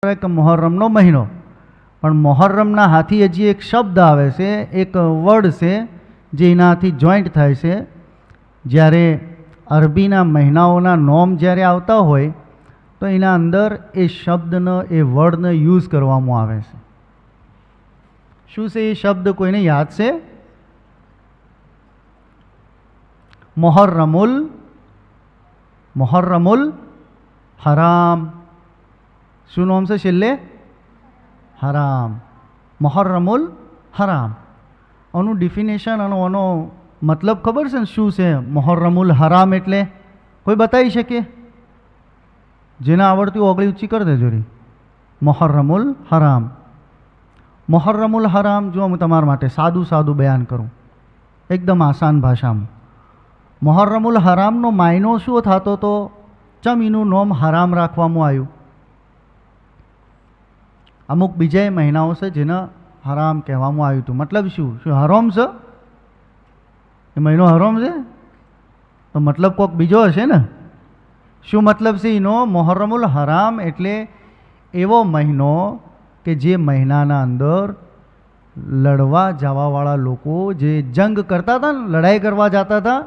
કે મોહર્રમનો મહિનો, પણ મોહર્રમના હાથી હજી એક શબ્દ આવે છે, એક વર્ડ છે જે એનાથી જોઈન્ટ થાય છે. જ્યારે અરબીના મહિનાઓના નોમ જ્યારે આવતા હોય તો એના અંદર એ શબ્દનો એ વર્ડને યુઝ કરવામાં આવે છે. શું છે એ શબ્દ? કોઈને યાદ છે? મોહર્રમુલ હરામ. શું નામ છે છેલ્લે? હરામ. મોહર્રમુલ હરામ. આનું ડિફિનેશન અને આનો મતલબ ખબર છે ને શું છે? મોહર્રમુલ હરામ એટલે કોઈ બતાવી શકે? જેને આવડતી ઓગળી ઊંચી કરી દેજો રી. મોહર્રમુલ હરામ. મોહર્રમુલ હરામ જો હું તમારા માટે સાદું સાદું બયાન કરું, એકદમ આસાન ભાષામાં. મોહર્રમુલ હરામનો માયનો શું થતો તો ચમ એનું નોમ હરામ રાખવામાં આવ્યું? અમુક બીજા મહિનાઓ છે જેને હરામ કહેવામાં આવ્યું હતું. મતલબ શું? શું હરામ છે? એ મહિનો હરામ છે તો મતલબ કોઈક બીજો હશે ને? શું મતલબ છે એનો? મોહર્રમુલ હરામ એટલે એવો મહિનો કે જે મહિનાના અંદર લડવા જવાવાળા લોકો જે જંગ કરતા હતા ને, લડાઈ કરવા જતા હતા,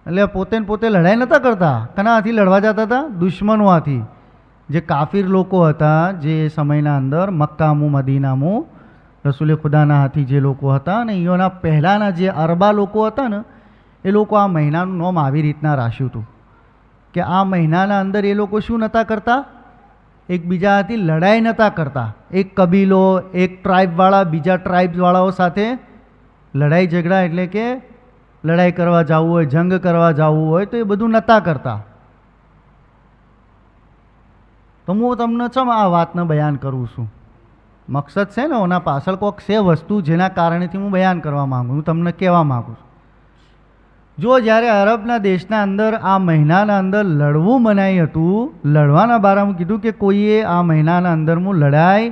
એટલે પોતે લડાઈ નહોતા કરતા. કના હાથી લડવા જતા હતા? દુશ્મનો હાથી. જે કાફિર લોકો હતા જે સમયના અંદર મક્કામું મદીનામું રસૂલે ખુદાના હાથી જે લોકો હતા ને એઓના પહેલાંના જે અરબા લોકો હતા ને એ લોકો આ મહિનાનું નામ આવી રીતના રાખ્યું હતું કે આ મહિનાના અંદર એ લોકો શું નહોતા કરતા? એકબીજાથી લડાઈ નહોતા કરતા. એક કબીલો, એક ટ્રાઇબવાળા બીજા ટ્રાઇબવાળાઓ સાથે લડાઈ ઝઘડા એટલે કે લડાઈ કરવા જવું હોય, જંગ કરવા જવું હોય તો એ બધું નહોતા કરતા. તો હું તમને ચમ આ વાતને બયાન કરું છું? મકસદ છે ને એના પાછળ કોઈક છે વસ્તુ જેના કારણેથી હું બયાન કરવા માગું, હું તમને કહેવા માગું છું. જો જ્યારે અરબના દેશના અંદર આ મહિનાના અંદર લડવું મનાઈ હતું, લડવાના બારામાં કીધું કે કોઈએ આ મહિનાના અંદર હું લડાઈ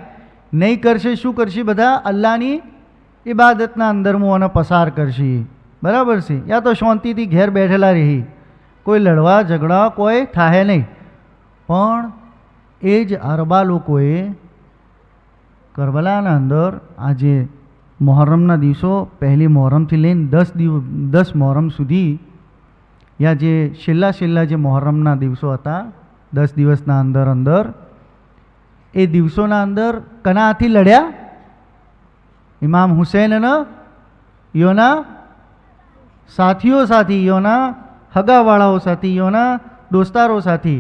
નહીં કરશે. શું કરશે? બધા અલ્લાહની ઇબાદતના અંદર હું આને પસાર કરશે. બરાબર છે? યા તો શાંતિથી ઘેર બેઠેલા રહી, કોઈ લડવા ઝઘડા કોઈ થાય નહીં. પણ એ જ અરબા લોકોએ કરબલાના અંદર આજે મોહર્રમના દિવસો પહેલી મોહર્રમથી લઈને 10 મોહર્રમ સુધી યા જે છેલ્લા જે મોહર્રમના દિવસો હતા 10 દિવસના અંદર એ દિવસોના અંદર કનાથી લડ્યા? ઇમામ હુસૈન અને યોના સાથીઓ સાથે, યોના હગાવાળાઓ સાથે, યોના દોસ્તારો સાથે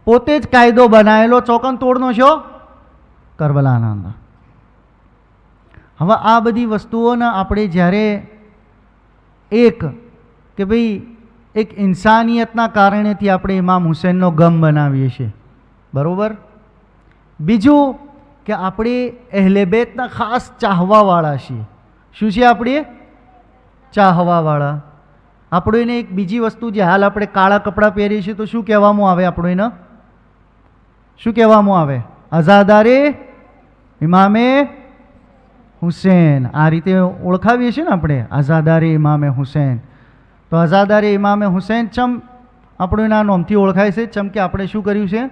પોતે જ કાયદો બનાવેલો ચોકન તોડનો છો કરબલાના અંદર. હવે આ બધી વસ્તુઓને આપણે જ્યારે કે ભાઈ એક ઇન્સાનિયતના કારણેથી આપણે ઇમામ હુસૈનનો ગમ બનાવીએ છીએ, બરાબર. બીજું કે આપણે અહેલે બેતના ખાસ ચાહવાવાળા છીએ. શું છે આપણે? ચાહવાવાળા. આપણો એને એક બીજી વસ્તુ જે હાલ આપણે કાળા કપડાં પહેરીએ છીએ તો શું કહેવામાં આવે? આપણો એને શું કહેવામાં આવે? અઝાદારે ઇમામે હુસૈન. આ રીતે ઓળખાવીએ છીએ ને આપણે, અઝાદારે ઇમામે હુસૈન. તો અઝાદારે ઇમામે હુસૈન ચમ આપણું એના નામથી ઓળખાય છે? ચમ કે આપણે શું કર્યું છે?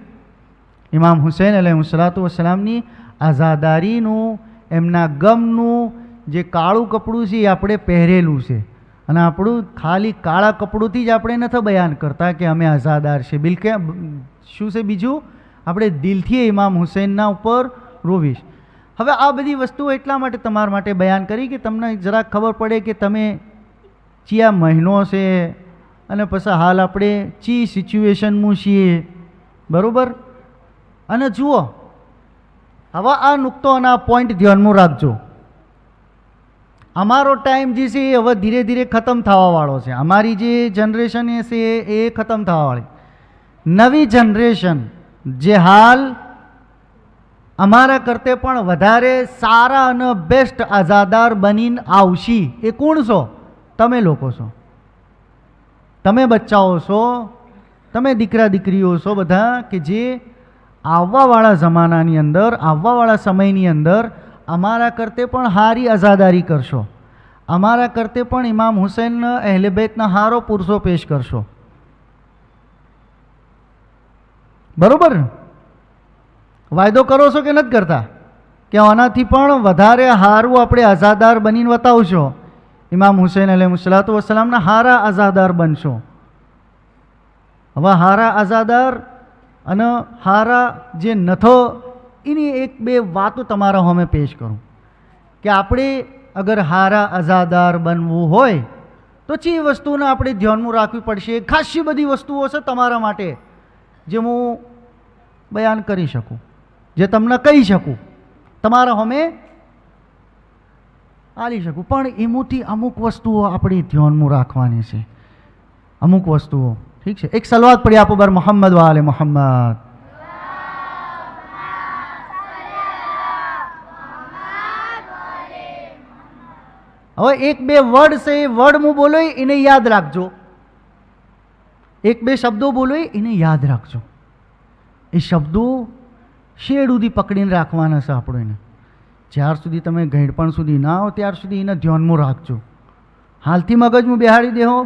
ઇમામ હુસૈન અલૈહિસ્સલાતુ વસ્સલામની આઝાદારીનું, એમના ગમનું જે કાળું કપડું છે એ આપણે પહેરેલું છે. અને આપણું ખાલી કાળા કપડુંથી જ આપણે નથી બયાન કરતા કે અમે આઝાદાર છે. બિલકે શું છે બીજું? આપણે દિલથી ઇમામ હુસૈનના ઉપર રોવીશ. હવે આ બધી વસ્તુઓ એટલા માટે તમારા માટે બયાન કરી કે તમને જરાક ખબર પડે કે તમે ચિયા મહિનો છે અને પછી હાલ આપણે ચી સિચ્યુએશનમાં છીએ, બરાબર. અને જુઓ, હવે આ નુકતો અને આ પોઈન્ટ ધ્યાનમાં રાખજો. અમારો ટાઈમ જે છે એ હવે ધીરે ધીરે ખતમ થવાવાળો છે. અમારી જે જનરેશન છે એ ખતમ થવાવાળી. નવી જનરેશન જે હાલ અમારા કરતે પણ વધારે સારા અને બેસ્ટ આઝાદાર બનીને આવશી, એ કોણ છો? તમે લોકો છો. તમે બચ્ચાઓ છો, તમે દીકરા દીકરીઓ છો બધા કે જે આવવાવાળા જમાનાની અંદર, આવવાવાળા સમયની અંદર અમારા કરતે પણ સારી આઝાદારી કરશો, અમારા કરતે પણ ઇમામ હુસૈનના અહેલે બેતના હારો પુરુષો પેશ કરશો, બરાબર. વાયદો કરો છો કે નથી કરતા કે આનાથી પણ વધારે હારું આપણે આઝાદાર બનીને બતાવશો? ઇમામ હુસૈન અલૈહિસ્સલાતુ વસ્સલામના હારા આઝાદાર બનશો. હવે હારા આઝાદાર અને હારા જે નથો એની એક બે વાતો તમારા સામે પેશ કરું કે આપણે અગર હારા આઝાદાર બનવું હોય તો જે વસ્તુને આપણે ધ્યાનમાં રાખવી પડશે. ખાસી બધી વસ્તુઓ છે તમારા માટે જે હું બયાન કરી શકું, જે તમને કહી શકું, તમારા સામે આલી શકું, પણ એમાંથી અમુક વસ્તુઓ આપણે ધ્યાનમાં રાખવાની છે. અમુક વસ્તુઓ ઠીક છે. એક સલવાત પડી આપો બર મોહમ્મદ વાલે મોહમ્મદ. હવે એક બે વર્ડ છે, એ વર્ડ હું બોલો એને યાદ રાખજો. એક બે શબ્દો બોલો એને યાદ રાખજો. એ શબ્દો શેડ સુધી પકડીને રાખવાના છે આપણો. એને જ્યાર સુધી તમે ઘેડપણ સુધી ના આવો ત્યાર સુધી એને ધ્યાનમાં રાખજો. હાલથી મગજમાં બેહાડી દેહો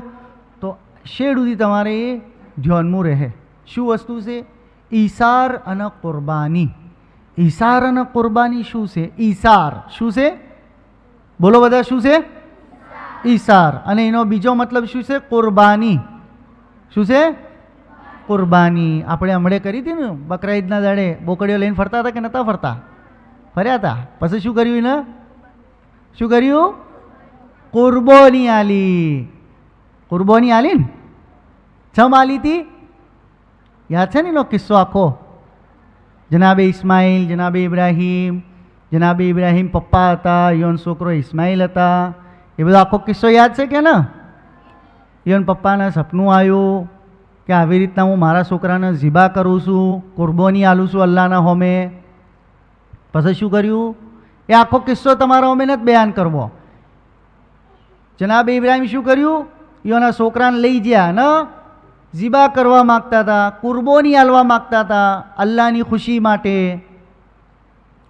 તો શેડ સુધી તમારે એ ધ્યાનમાં રહે. શું વસ્તુ છે? ઈસાર અને કુરબાની. ઈસાર અને કુરબાની શું છે? ઈસાર શું છે? બોલો બધા, શું છે? ઈસાર. અને એનો બીજો મતલબ શું છે? કુરબાની. શું છે? કુરબાની. આપણે હમણે કરી હતી ને બકરા ઈદના દાડે બોકડીઓ લઈને ફરતા હતા કે નહોતા ફરતા? ફર્યા હતા. પછી શું કર્યું એને? શું કર્યું? કુરબાની આલી. કુરબાની આલી ને છમ આલી હતી યાદ છે ને એનો કિસ્સો આખો? જનાબે ઇસ્માઇલ, જનાબે ઇબ્રાહીમ, જનાબે ઇબ્રાહીમ પપ્પા હતા, યોન છોકરો ઇસ્માઇલ હતા. એ બધો આખો કિસ્સો યાદ છે કે ને? યોન પપ્પાને સપનું આવ્યું કે આવી રીતના હું મારા છોકરાને ઝીબા કરું છું, કુરબાની આલું છું અલ્લાહના હોમે. પછી શું કર્યું? એ આખો કિસ્સો તમારા હોમે નથી બયાન કરવો. જનાબે ઇબ્રાહીમ શું કર્યું? યોના છોકરાને લઈ ગયા ને ઝીબા કરવા માગતા હતા, કુરબાની આલવા માગતા હતા અલ્લાહની ખુશી માટે.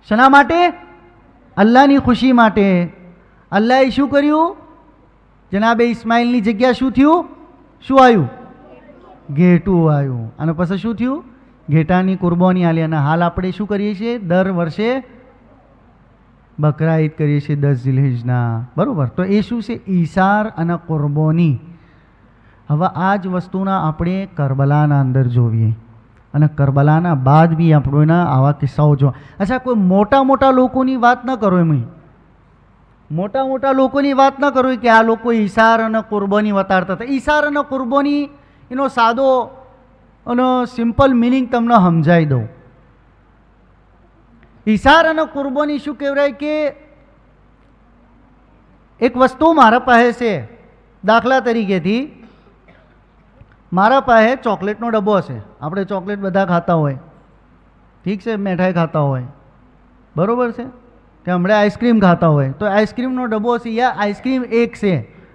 શના માટે? અલ્લાહની ખુશી માટે. અલ્લાહે શું કર્યું? જનાબે ઇસ્માઇલની જગ્યા શું થયું? શું આવ્યું? ઘેટું આવ્યું. અને પછી શું થયું? ઘેટાની કુરબાની આલી. અને હાલ આપણે શું કરીએ છીએ? દર વર્ષે બકરા ઈદ કરીએ છીએ 10 ઝીલહિજના. બરાબર? તો એ શું છે? ઈસાર અને કુરબાની. હવે આ જ વસ્તુના આપણે કરબલાના અંદર જોઈએ અને કરબલાના બાદ બી આપણને આવા કિસ્સાઓ જોવા. અચ્છા, કોઈ મોટા મોટા લોકોની વાત ન કરો. એમ મોટા મોટા લોકોની વાત ન કરો કે આ લોકો ઈસાર અને કુરબાની વતાડતા હતા. ઈસાર અને કુરબાની એનો સાદો અને સિમ્પલ મિનિંગ તમને સમજાવી દઉં. ઈસાર અને કુરબાની શું કહેવાય કે એક વસ્તુ મારા પાસે છે. દાખલા તરીકેથી મારા પાસે ચોકલેટનો ડબ્બો હશે. આપણે ચોકલેટ બધા ખાતા હોય, ઠીક છે, મીઠાઈ ખાતા હોય, બરાબર છે, કે હમણાં આઈસ્ક્રીમ ખાતા હોય. તો આઈસ્ક્રીમનો ડબ્બો છે યા આઈસ્ક્રીમ એક છે.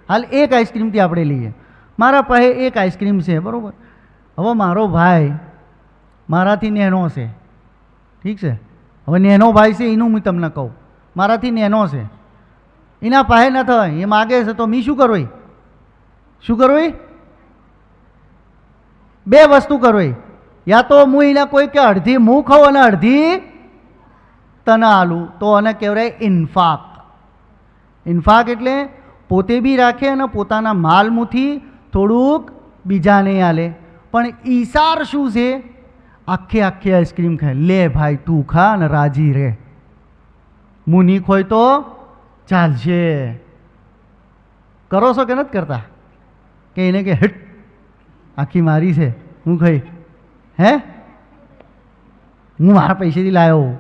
હાલ એક આઈસ્ક્રીમથી આપણે લઈએ. મારા પાસે એક આઈસ્ક્રીમ છે, બરાબર. હવે મારો ભાઈ મારાથી નેનો છે, ઠીક છે. હવે નેનો ભાઈ છે એનું હું તમને કહું, મારાથી નેનો છે, એના પાસે ન થાય, એ માગે છે, તો મેં શું કરવું? શું કરવું? બે વસ્તુ કરવી. યા તો હું એને કોઈ કે અડધી હું ખાઉં અને અડધી તને આલું, તો એને કહેવાય ઇન્ફાક. ઇન્ફાક એટલે પોતે બી રાખે અને પોતાના માલમાંથી થોડુંક બીજાને આલે. પણ ઈસાર શું છે? આખી આખી આઈસ્ક્રીમ ખાય. લે ભાઈ તું ખા અને રાજી રહે, હું નહીં ખોય તો ચાલશે. કરો છો કે નથી કરતા? કે એને કે હિટ આખી મારી છે, હું ખાઈ? હે, હું મારા પૈસેથી લાવ્યો,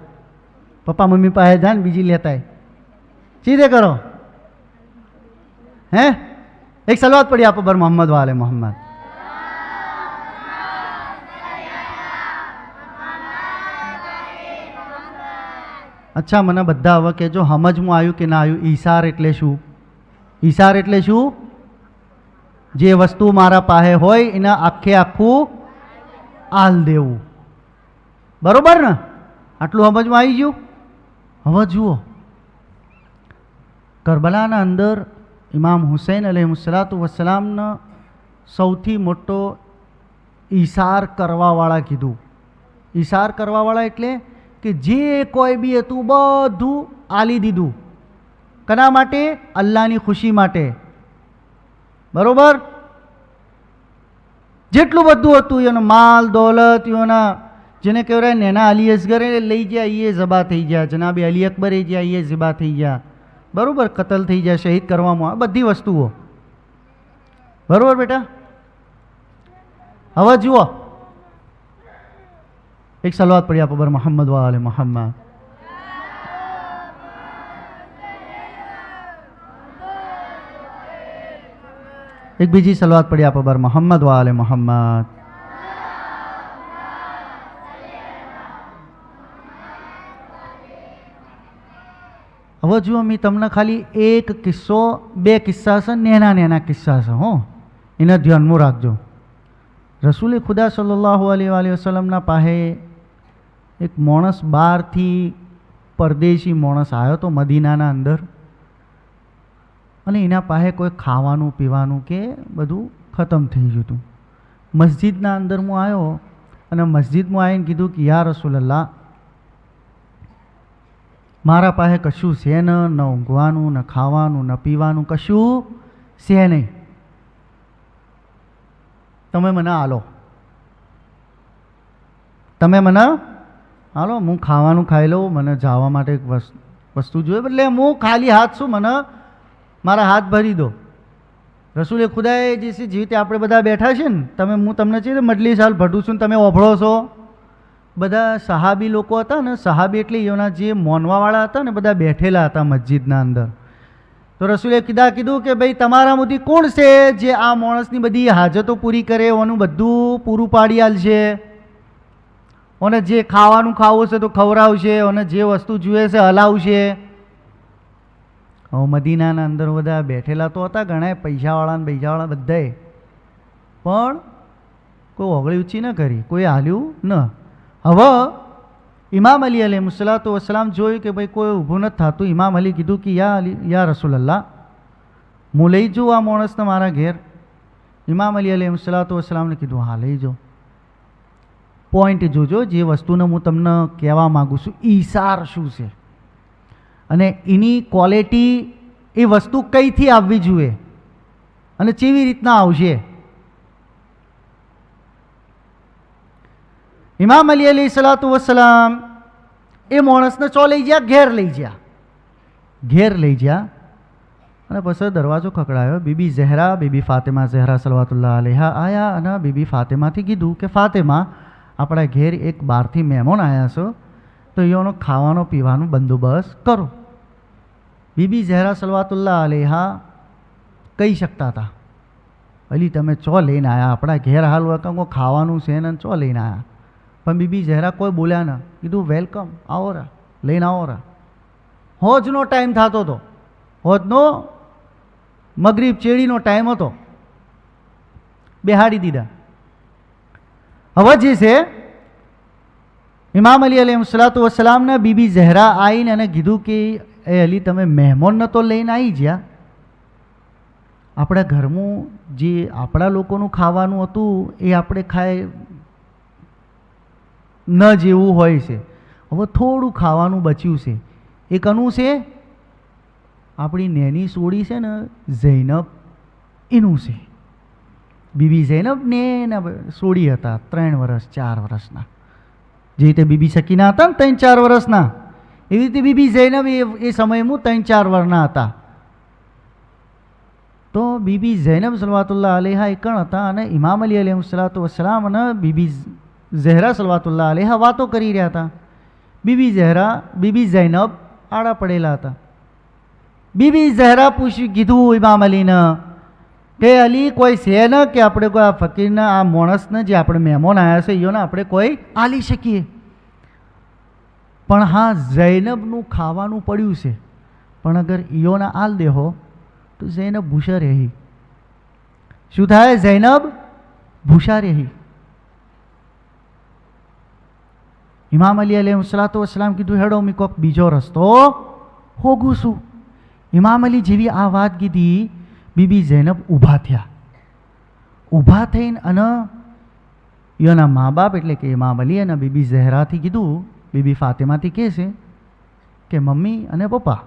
પપ્પા મમ્મી પાસે જાય ને બીજી લેતા સીધે કરો. હે, એક સલવાત પડી આપો બર મોહમ્મદ વાલે મોહમ્મદ. અચ્છા, મને બધા હવે કહેજો સમજમાં આવ્યું કે ના આવ્યું? ઈસાર એટલે શું? ઈસાર એટલે શું? જે વસ્તુ મારા પાસે હોય એને આખે આખું આલ દેવું. બરોબર ને? આટલું સમજમાં આવી ગયું? હવે જુઓ, કરબલાના અંદર ઇમામ હુસૈન અલૈહિસ્સલાતુ વસ્સલામનો સૌથી મોટો ઈસાર કરવાવાળા કીધું. ઈસાર કરવાવાળા એટલે કે જે કોઈ બી હતું બધું આલી દીધું. કના માટે? અલ્લાહની ખુશી માટે. બરોબર? જેટલું બધું હતું એનો માલ દોલત, એના જેને કહેવાય નેના અલી અસગરે લઈ ગયા, એ ઝબા થઈ ગયા. જનાબે અલી અકબર એ ગયા, એ ઝબા થઈ ગયા. બરોબર? કતલ થઈ ગયા, શહીદ કરવામાં આવે, બધી વસ્તુઓ. બરોબર બેટા? હવે જુઓ, એક સલવાત પડી આપો બર મોહમ્મદ વાલે મોહમ્મદ. એક બીજી સલવાત પડી આપો બર મોહમ્મદ વાલે મોહમ્મદ. હવે જુઓ, મેં તમને ખાલી એક કિસ્સો, બે કિસ્સા છે, નેના નેના કિસ્સા છે. હો, એને ધ્યાનમાં રાખજો. રસૂલે ખુદા સલ્લલ્લાહુ અલૈહિ વસલ્લમના પાસે એક માણસ બહારથી પરદેશી માણસ આવ્યો તો મદીનાના અંદર, અને એના પાસે કોઈ ખાવાનું પીવાનું કે બધું ખતમ થઈ ગયું હતું. મસ્જિદના અંદર હું આવ્યો અને મસ્જિદમાં આવીને કીધું કે યા રસૂલલ્લાહ, મારા પાસે કશું છે ને, ન ઊંઘવાનું, ન ખાવાનું, ન પીવાનું, કશું છે નહીં. તમે મને આલો, તમે મને હાલો, હું ખાવાનું ખાઈ લઉં, મને જવા માટે એક વસ્તુ જોઈએ, એટલે હું ખાલી હાથ છું, મને મારા હાથ ભરી દો. રસૂલે ખુદાએ જે છે, જેવી રીતે આપણે બધા બેઠા છે ને, હું તમને છે મજલિસ હાલ ભટું છું, તમે ઓભળો છો. બધા સહાબી લોકો હતા ને, સહાબી એટલે એના જે મોનવાવાળા હતા ને, બધા બેઠેલા હતા મસ્જિદના અંદર. તો રસૂલે કીધું કે ભાઈ તમારામાંથી કોણ છે જે આ માણસની બધી હાજતો પૂરી કરે, ઓનું બધું પૂરું પાડી આલશે, ઓને જે ખાવાનું ખાવું છે તો ખવડાવશે, અને જે વસ્તુ જોઈએ છે હલાવશે. હવે મદીનાના અંદર બધા બેઠેલા તો હતા ઘણા પૈસાવાળા ને પૈસાવાળા બધાએ, પણ કોઈ ઓગળી ઊંચી ન કરી, કોઈ હાલ્યું ન. હવે ઇમામ અલી અલૈહિસ્સલાતુ વસ્સલામ જોયું કે ભાઈ કોઈ ઊભું નથી થતું. ઇમામ અલી કીધું કે યા રસૂલલ્લાહ, હું લઈ જાઉં આ માણસને મારા ઘેર? ઇમામ અલી અલૈહિસ્સલાતુ વસ્સલામને કીધું હા લઈ જાઓ. પોઈન્ટ જોજો, જે વસ્તુને હું તમને કહેવા માગું છું, ઈશાર શું છે અને એની ક્વોલિટી, એ વસ્તુ કઈથી આવવી જોઈએ અને કેવી રીતના આવશે. ઇમામ અલી અલૈહિસ્સલાતુ વસ્સલામ એ માણસને ચો લઈ ગયા, ઘેર લઈ ગયા. ઘેર લઈ ગયા અને પછી દરવાજો ખખડાયો. બીબી ઝહેરા, બીબી ફાતિમા ઝહેરા સલવાતુલ્લાહ અલૈહા આયા અને બીબી ફાતિમાથી કીધું કે ફાતિમા, આપણા ઘેર એક બહારથી મહેમાન આવ્યા છો, તો એનો ખાવાનો પીવાનો બંદોબસ્ત કરો. બીબી ઝહેરા સલવાતુલ્લાહ અલૈહા કહી શકતા હતા, અલી તમે ચો લઈને આવ્યા, આપણા ઘેર હાલ વખત ખાવાનું છે ને ચો લઈને આવ્યા. પણ બીબી ઝહેરા કોઈ બોલ્યા ના, કીધું વેલકમ, આવો રા, લઈને આવો રા. હોજનો ટાઈમ થતો હતો, હોજનો મગરીબ ચેડીનો ટાઈમ હતો, બેહાડી દીધા. હવે જે છે ઇમામ અલી અલૈહિસ્સલાતુ વસ્સલામને બીબી ઝહેરા આવીને અને કીધું કે એ અલી તમે મહેમાનને તો લઈને આવી ગયા, આપણા ઘરમાં જે આપણા લોકોનું ખાવાનું હતું એ આપણે ખાય ન જેવું હોય છે. હવે થોડું ખાવાનું બચ્યું છે, એ કનું છે? આપણી નેની સોડી છે ને ઝૈનબ, એનું છે. બીબી ઝૈનબ ને એના સોડી હતા 3 વર્ષ 4 વર્ષના. જે રીતે બીબી સકીના હતા ને 3-4 વર્ષના, એવી રીતે બીબી ઝૈનબ એ સમયમાં 3-4 વર્ષના હતા. તો બીબી ઝૈનબ સલવાતુલ્લાહ અલૈહા એકણ હતા અને ઇમામ અલી અલૈહિસ્સલાતુ વસ્સલામ અને બીબી ઝહેરા સલવાતુલ્લાહ અલૈહા વાતો કરી રહ્યા હતા. બીબી ઝૈનબ આડા પડેલા હતા. બીબી ઝહેરા કીધું ઇમામ અલીને કે અલી કોઈ છે ને કે આપણે કોઈ આ ફકીરને, આ માણસને જે આપણે મહેમાન આવ્યા છે એઓને આપણે કોઈ આલી શકીએ? પણ હા, ઝૈનબનું ખાવાનું પડ્યું છે, પણ અગર ઈયોને આલ દેહો તો ઝૈનબ ભૂસા રહી. શું થાય? ઝૈનબ ભૂસા રહી. ઇમામ અલી અલૈહિસ્સલાતુ વસ્સલામ કીધું હેડો મેં કોક બીજો રસ્તો હોગું છું. ઇમામ અલી જેવી આ વાત કીધી, બીબી ઝૈનબ ઊભા થયા. ઊભા થઈને અને એના મા બાપ એટલે કે ઇમામ અલી અને બીબી ઝહેરાથી કીધું બીબી ફાતિમાથી કહે છે કે મમ્મી અને પપ્પા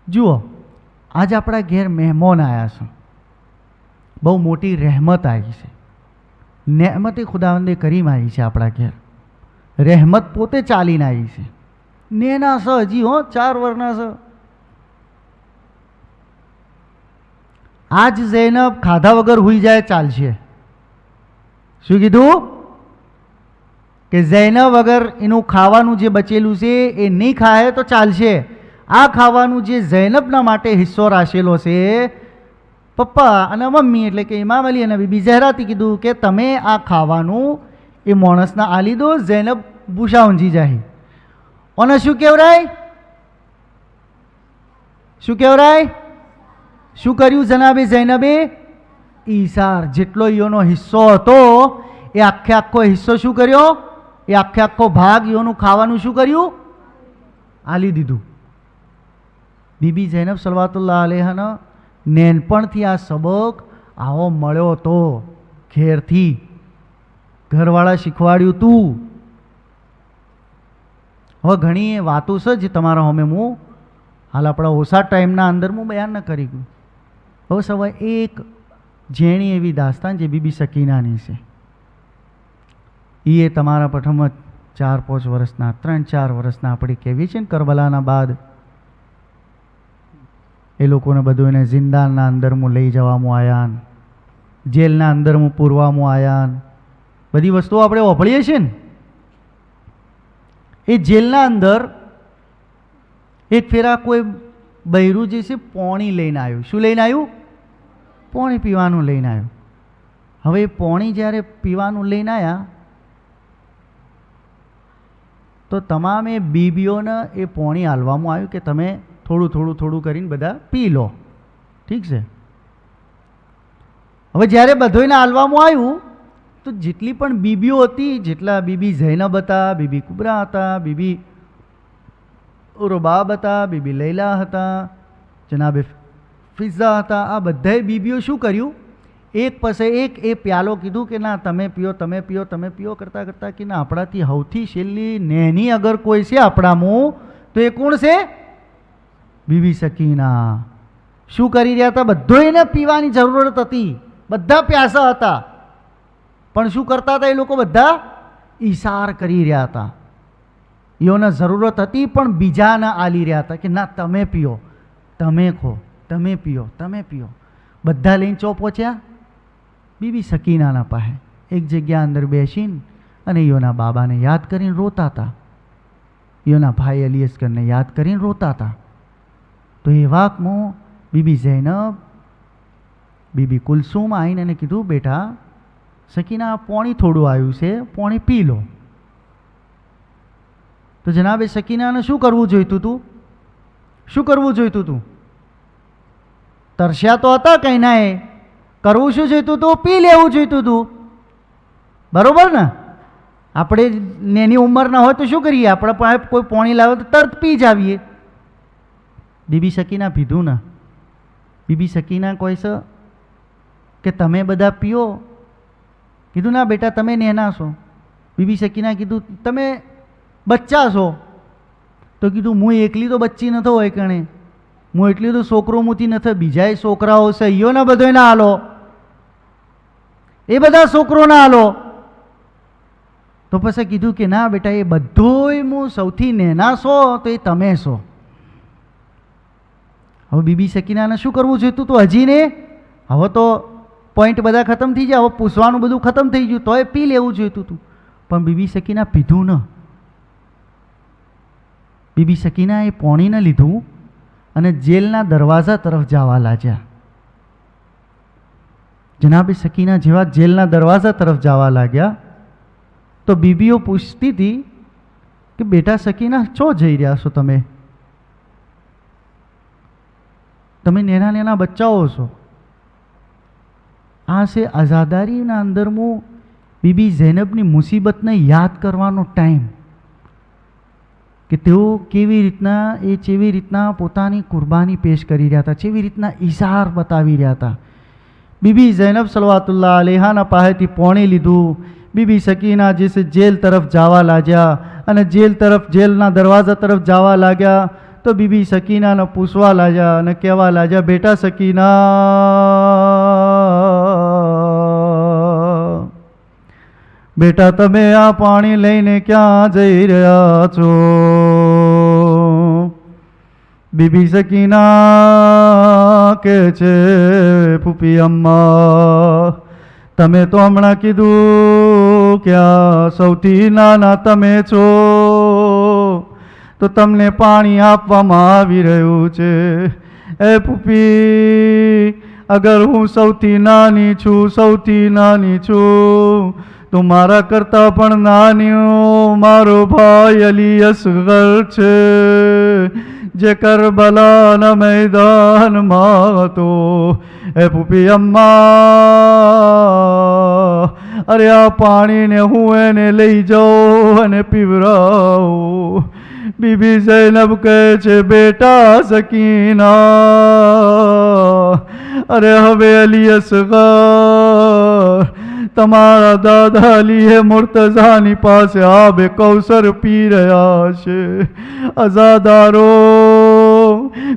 જુઓ, આજ આપણા ઘેર મહેમાન આવ્યા છે, બહુ મોટી રહેમત આવી છે, નેમતે ખુદાવંદે કરીમ આવી છે આપણા ઘેર, રહેમત પોતે ચાલીને આવી છે, નેના છે હજી, 4 વર્ષના છે. આજ ઝૈનબ ખાધા વગર હુઈ જાય ચાલશે. શું કીધું? કે ઝૈનબ વગર એનું ખાવાનું જે બચેલું છે એ નહીં ખાય તો ચાલશે. આ ખાવાનું જે ઝૈનબના માટે હિસ્સો રાખેલો છે, પપ્પા અને મમ્મી એટલે કે ઇમામ અલી અને બીબી ઝહરાથી કીધું કે તમે આ ખાવાનું એ માણસના આલી દો, ઝૈનબ ભૂસા ઊંઝી જાય. અને શું કહેવરાય? શું કહેવરાય? શું કર્યું જનાબે ઝૈનબે? ઈસાર. જેટલો ઈયોનો હિસ્સો હતો એ આખે આખો હિસ્સો શું કર્યો? એ આખે આખો ભાગ ઈયોનું ખાવાનું શું કર્યું? આલી દીધું. બીબી ઝૈનબ સલવાતુલ્લાહ અલૈહાનો નેનપણથી આ સબક આવો મળ્યો તો ઘેરથી, ઘરવાળા શીખવાડ્યું તું. હવે ઘણી વાતો છે જે તમારા હોમે હું હાલ આપણા ઓછા ટાઈમના અંદર હું બયાન ન કરી ગયું. હવે સવાય એક ઝેણી એવી દાસ્તાન જે બીબી સકીનાની છે, એ તમારા પ્રથમ 4-5 વર્ષના 3-4 વર્ષના આપણે કહેવી છે ને, કરબલાના બાદ એ લોકોને બધું એને જિંદાનના અંદરમાં લઈ જવામાં આવ્યા, જેલના અંદરમાં પૂરવામાં આવ્યા, બધી વસ્તુઓ આપણે વાપરીએ છીએ ને. એ જેલના અંદર એક ફેરા કોઈ બૈરું જે છે પોણી લઈને આવ્યું. શું લઈને આવ્યું? પોણી પીવાનું લઈને આવ્યું. હવે એ પોણી જ્યારે પીવાનું લઈને આવ્યા તો તમામે બીબીઓને એ પોણી આલવામાં આવ્યું કે તમે થોડું થોડું થોડું કરીને બધા પી લો. ઠીક છે. હવે જ્યારે બધોઈને આલવામાં આવ્યું તો જેટલી પણ બીબીઓ હતી, જેટલા બીબી ઝૈનબ હતા, બીબી કુબરા હતા, બીબી ઉરબાબ હતા, બીબી લૈલા હતા, જનાબે ફિઝા હતા, આ બધાય બીબીઓ શું કર્યું? એક પાસે એક એ પ્યાલો કીધું કે ના તમે પીઓ, તમે પીઓ, તમે પીઓ કરતાં કરતાં કે ના આપણાથી સૌથી છેલ્લી નેની અગર કોઈ છે આપણામાં તો એ કોણ છે? બીબી સકીના. શું કરી રહ્યા હતા? બધો એને પીવાની જરૂરત હતી, બધા પ્યાસા હતા, પણ શું કરતા હતા એ લોકો? બધા ઈશાર કરી રહ્યા હતા. એઓને જરૂરત હતી પણ બીજાને આલી રહ્યા હતા કે ના તમે પીઓ, તમે ખો, તમે પીઓ, તમે પીઓ. બધા લઈને ચો પહોંચ્યા બીબી સકીનાના પાસે. એક જગ્યા અંદર બેસીને અને એઓના બાબાને યાદ કરીને રોતા હતા, એઓના ભાઈ અલી અસ્કરને યાદ કરીને રોતા હતા. તો એ વાકમાં બીબી ઝૈનબ, બીબી કુલસુમ આવીને એને કીધું બેટા સકીના પોણી થોડું આવ્યું છે, પોણી પી લો. તો જનાબે સકીનાને શું કરવું જોઈતું હતું? શું કરવું જોઈતું હતું? તરસ્યા તો હતા કંઈ ના, એ કરવું શું જોઈતું હતું? પી લેવું જોઈતું હતું. બરોબર ને? આપણે નેની ઉંમરના હોય તો શું કરીએ? આપણે પાસે કોઈ પોણી લાવે તો તરત પી જ આવીએ. બીબી સકીના પીધું ને. બીબી સકીના કોઈ છે કે તમે બધા પીઓ? કીધું ના બેટા તમે નેના છો. બીબી સકીના કીધું તમે બચ્ચા છો. તો કીધું હું એકલી તો બચ્ચી નતો હોય કણે, હું એટલી તો છોકરો મૂતી નથી, બીજાય છોકરાઓ છે ઈયોને બધોય ના હાલો, એ બધા છોકરો ના હાલો. તો પછી કીધું કે ના બેટા એ બધોય હું સૌથી નેના છો તો એ તમે છો. હવે બીબી સકીનાને શું કરવું જોઈતું? તો હજી ને હવે તો પોઈન્ટ બધા ખતમ થઈ ગયા, હવે પૂછવાનું બધું ખતમ થઈ ગયું, તોય પી લેવું જોઈતું હતું. પણ બીબી સકીના પીધું ન. બીબી સકીના એ પોણીને લીધું અને જેલના દરવાજા તરફ જવા લાગ્યા. જનાબે સકીના જેવા જેલના દરવાજા તરફ જવા લાગ્યા તો બીબીઓ પૂછતી હતી કે બેટા સકીના ચો જઈ રહ્યા છો તમે? તમે નેના નેના બચ્ચાઓ છો. આ છે આઝાદારીના અંદરનું બીબી ઝૈનબની મુસીબતને યાદ કરવાનો ટાઈમ, કે તેઓ કેવી રીતના પોતાની કુરબાની પેશ કરી રહ્યા હતા, કેવી રીતના ઈશાર બતાવી રહ્યા હતા. બીબી ઝૈનબ સલવાતુલ્લાહ અલૈહાના પાસેથી પોણી લીધું, बीबी सकीना जैसे जेल तरफ जावा लाग्या अने जेल तरफ जेलना दरवाजा तरफ जावा लाग्या तो बीबी सकीना ने पूछवा लाग्या अने कहेवा लाग्या, बेटा सकीना, बेटा तमे आ पाणी लईने क्या जई रह्या छो? बीबी सकीना के छे, फूफी अम्मा, तमे तो हमणां कीधुं के आ सौथी नाना तमे छो तो तमने पाणी आपवामां आवी रह्युं छे। ए फूफी, अगर हूँ सौथी नानी छूं तो मारा करता पण नान्यो मारो भाई अली असगर छे जे करबलाना मैदान में हतो। ए फूफी अम्मा, अरे आ पाणी ने हूँ एने लई जाओ अने पीवराओ। बीबी ज़ैनब कहे छे, बेटा सकीना, अरे हवे अली असगर तमारा दादा अली मुर्तज़ानी पासे आबे कौसर पी रह्या छे। अज़ादारो,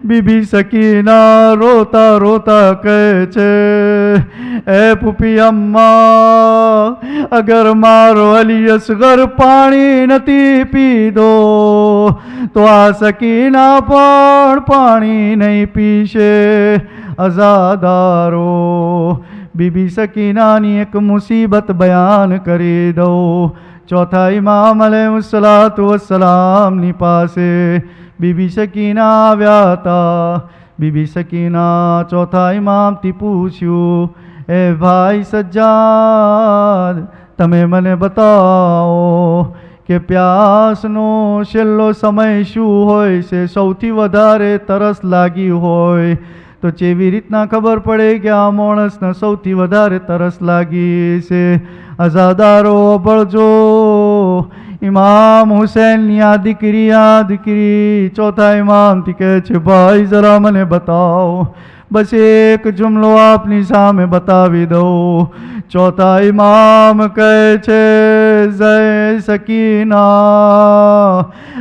बीबी सकीना रोता रोता कहे छे, ए फूफी अम्मा, अगर मारो अली असगर पाणी नथी पीधो तो आ सकीना पण पाणी नहीं पीशे। अज़ादारो, बीबी सकीना नी एक मुसीबत बयान करी दो। चौथा इमाम अलैहिस्सलातु वस्सलाम नी पासे बीबी सकीना आव्या था। बीबी सकीना चौथा इमाम थी पूछ्यू, ए भाई सज्जाद, तमे मने बताओ के प्यासनो छेल्लो समय शुं होय छे? सौथी वधारे तरस लागी होय तो चेवी रीतना खबर पड़े कि आ माणसने सौथी वधारे तरस लागी छे? अज़ादारो बळजो, इमाम हुसैन या दीकरी चौथा इमाम थी कहे छे, भाई जरा मने बताओ, बस एक जुमलो आपनी सामे बतावी दो। चौथा इमाम कहे छे, जय सकीना,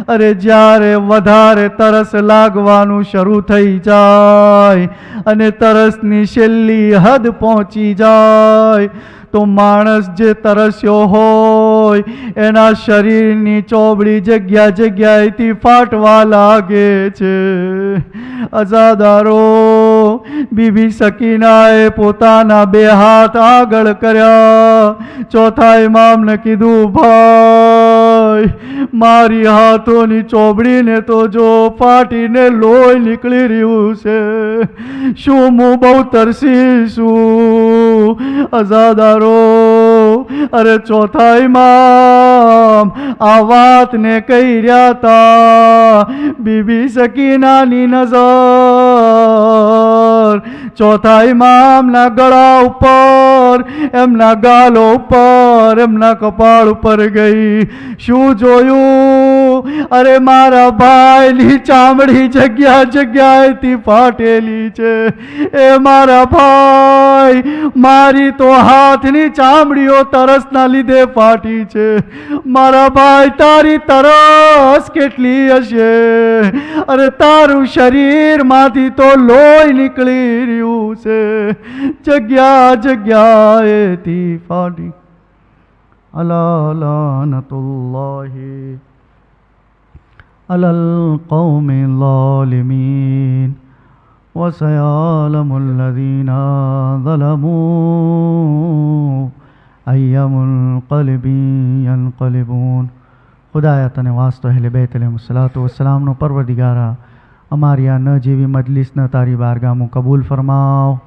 अरे ज्यारे वधारे तरस लागवानुं शरू थई जाय अने तरसनी छेल्ली हद पहोंची जाय तो माणस जे तरस्यो होय एना शरीरनी चोबड़ी जग्या जग्याएथी फाटवा लागे छे। अज़ादारो, बीबी सकीनाए पोताना बे हाथ आगळ कर्या। चौथा इमाम ने कीधुं, भाई मारी हाथोनी चोबड़ी ने तो जो फाटीने लोही निकली रह्युं छे, शुं मुं बहु तरसीशुं। अज़ादारो, अरे चौथा इमाम आ वात ने कही रह्या था। बीबी सकीना नी नजर चौथा इमाम ना गळा उपर, एमना गालो उपर, एमना कपाळ उपर गई। शुं जोयुं? अरे मारा भाईनी चामड़ी जग्या जग्याएथी फाटेली छे। ए मारा भाई, मारी तो हाथनी चामड़ीओ तरसना लीधे फाटी छे। मारा भाई, तारी तरस केटली हशे? अरे तारू शरीर मांथी तो लोही निकली रह्युं छे, जग्या जग्याएथी फाटी। अला लानतुल्लाहि अलल कौमिल ज़ालिमीन वसयअलमुल लज़ीना ज़लमू अय्युल क़ल्बी यनक़लिबून। खुदाया तने वास्तो अहले बैत अलैहिस्सलातु वस्सलामनो परवरदिगारा, अमारी आ न जेवी मजलिसने तारी बारगाहमां कबूल फरमाव।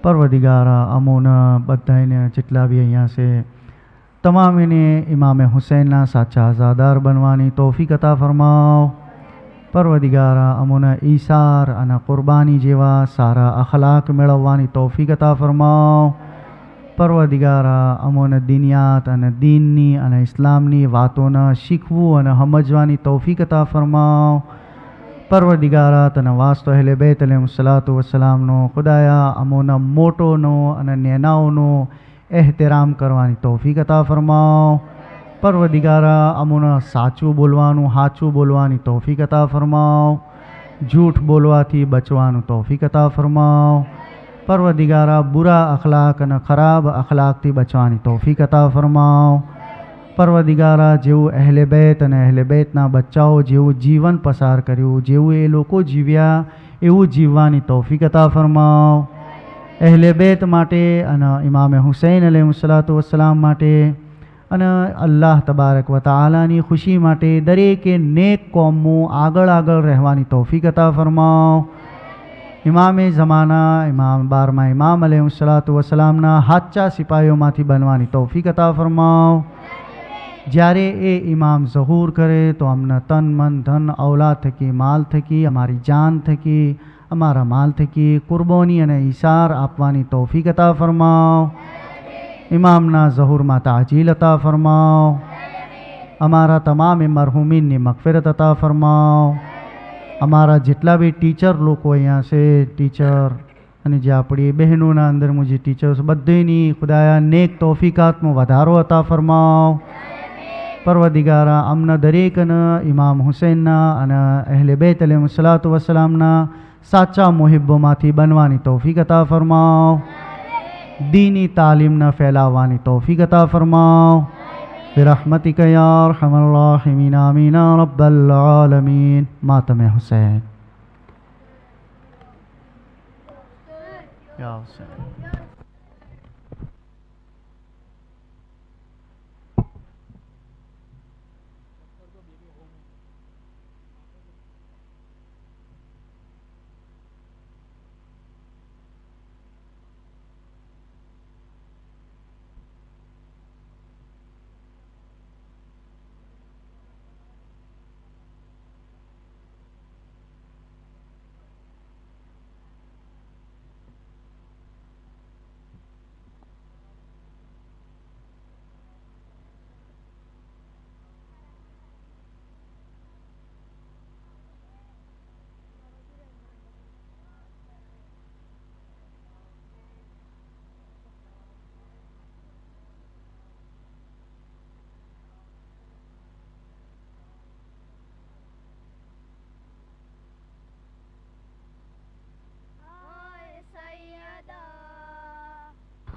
परवरदिगारा, अमोने बधाने जेटला बी अहींया छे तमामीने इमाम हुसैनना साचा आज़ादार बनवानी तौफीक अता फरमाव। परवदिगारा, अमोने ईसार अने कुर्बानी जेवा सारा अखलाक मेळववानी तौफीक अता फरमाव। परवदिगारा, अमोने दीनियात अने दीननी अने इस्लामनी वातोने शीखवुं अने समजवानी तौफीक अता फरमाव। परवदिगारा, तने वास्तो अहले बैत अलैहिस्सलातु वस्सलामनो खुदाया अमोने मोटोनो अने नेनाओनो एहतराम करवानी तौफीक अता फरमाओ। परवदिगारा अमोना साचू बोलवानुं हाचू बोलवानी तौफीक अता फरमाओ। झूठ बोलवाथी बचवानुं तौफीक अता फरमाओ। परवदिगारा बुरा अखलाक अने खराब अखलाकथी बचवानी तौफीक अता फरमाओ। परवदिगारा जेवुं अहले बैत अने अहले बैतना बच्चाओ जेवुं जीवन पसार कर्युं, जेवुं ए लोको जीव्या एवुं जीववानी तौफीक अता फरमाओ। अहले बैत माटे अने इमाम हुसैन अलैहिस्सलातु वस्सलाम माटे अने अल्लाह तबारक व तआलानी खुशी माटे दरेके नेक कौमों आगळ आगळ रहवानी तौफीक अता फरमाओ। इमाम ज़माना इमाम 12मा इमाम अलैहिस्सलातु वस्सलामना हाचा सिपाहीओमांथी बनवानी तौफीक अता फरमाओ। જ્યારે એ ઇમામ ઝહૂર કરે તો અમને તન મન ધન औलाद થકી માલ થકી અમારી જાન થકી અમારા માલ થકી કુરબાની અને ઈસાર આપવાની તૌફીક અતા ફરમાઓ। ઇમામના ઝહૂરમાં તાજીલ અતા ફરમાઓ। અમારા તમામ મરહૂમીનની મગફિરત અતા ફરમાઓ। અમારા જેટલા બી ટીચર લોકો અહીંયા છે ટીચર અને જે આપણી બહેનોના અંદર મુજે ટીચર્સ બધીની ખુદાયા નેક તૌફીકાતમાં વધારો અતા ફરમાઓ। परवदिगारा अमना दरेकन इमाम हुसैनना अने अहले बैत अलैहिस्सलातु वस्सलामना साचा मुहिब्बोमांथी बनवानी तौफीक अता फरमाओ। दीनी तालीमना फैलाववानी तौफीक अता फरमाओ। बिरहमतिक या अरहमर राहिमीन आमीन या रब्बल आलमीन। मातम हुसैन या हुसैन।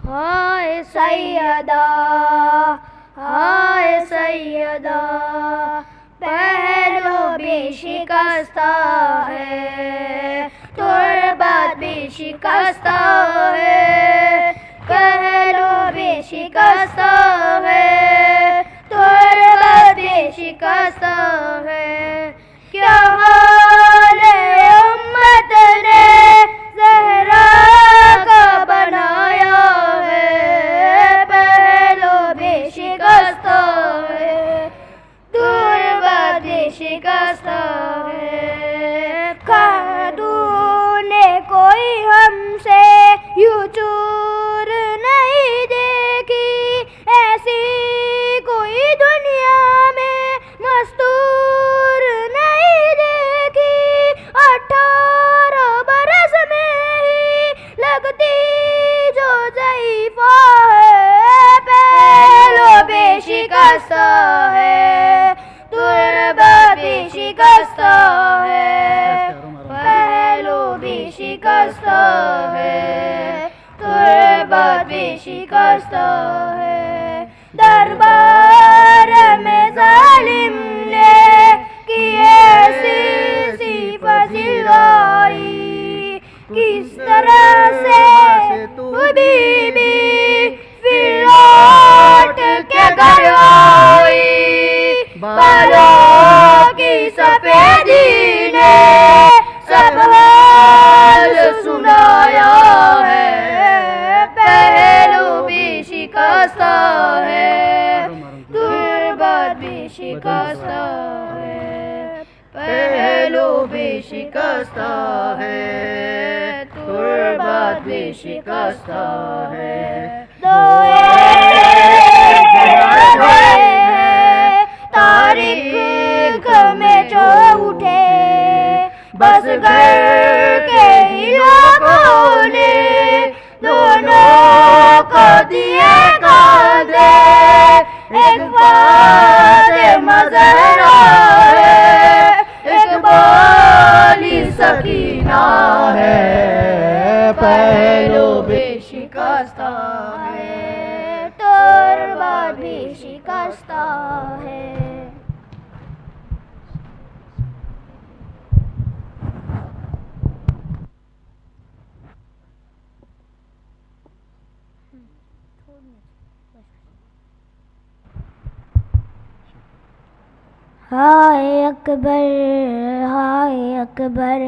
हाय सैयदा हाय सैयदा पहलू भी शिकस्ता है तुरबत भी शिकस्ता है पहलू भी शिकस्ता है तुरबत भी शिकस्ता है। क्या हाल है उम्मत ने ज़हरा का बनाया है पहलू भी शिकस्ता है तुरबत भी शिकस्ता है। खातूने कोई हमसे यूं चूर नहीं देखी ऐसी कोई दुनिया में मस्तूर नहीं देखी 18 बरस में ही लगती जो ज़ईफ़ा है पहलू भी शिकस्ता है तुरबत भी शिकस्ता है पहलू भी शिकस्ता है तुरबत भी शिकस्ता है। दरबार में जालिम ने की ऐसी सी फज़िलाई किस तरह से तू बीबी फिर लौट के घर आई बालों की सफेदी ने सब हाल सुनाया है पहलू भी शिकस्ता है तुरबत भी शिकस्ता है पहलू भी शिकस्ता है तुरबत भी शिकस्ता है। दो तारीख में जो उठे बस घर के लोगों ने दोनों को दिए दे, एक फातिमा ज़हरा है, एक बाली सकीना है, पहलू भी शिकस्ता है, तुर्बात भी शिकस्ता है। हाय अकबर, हाय अकबर,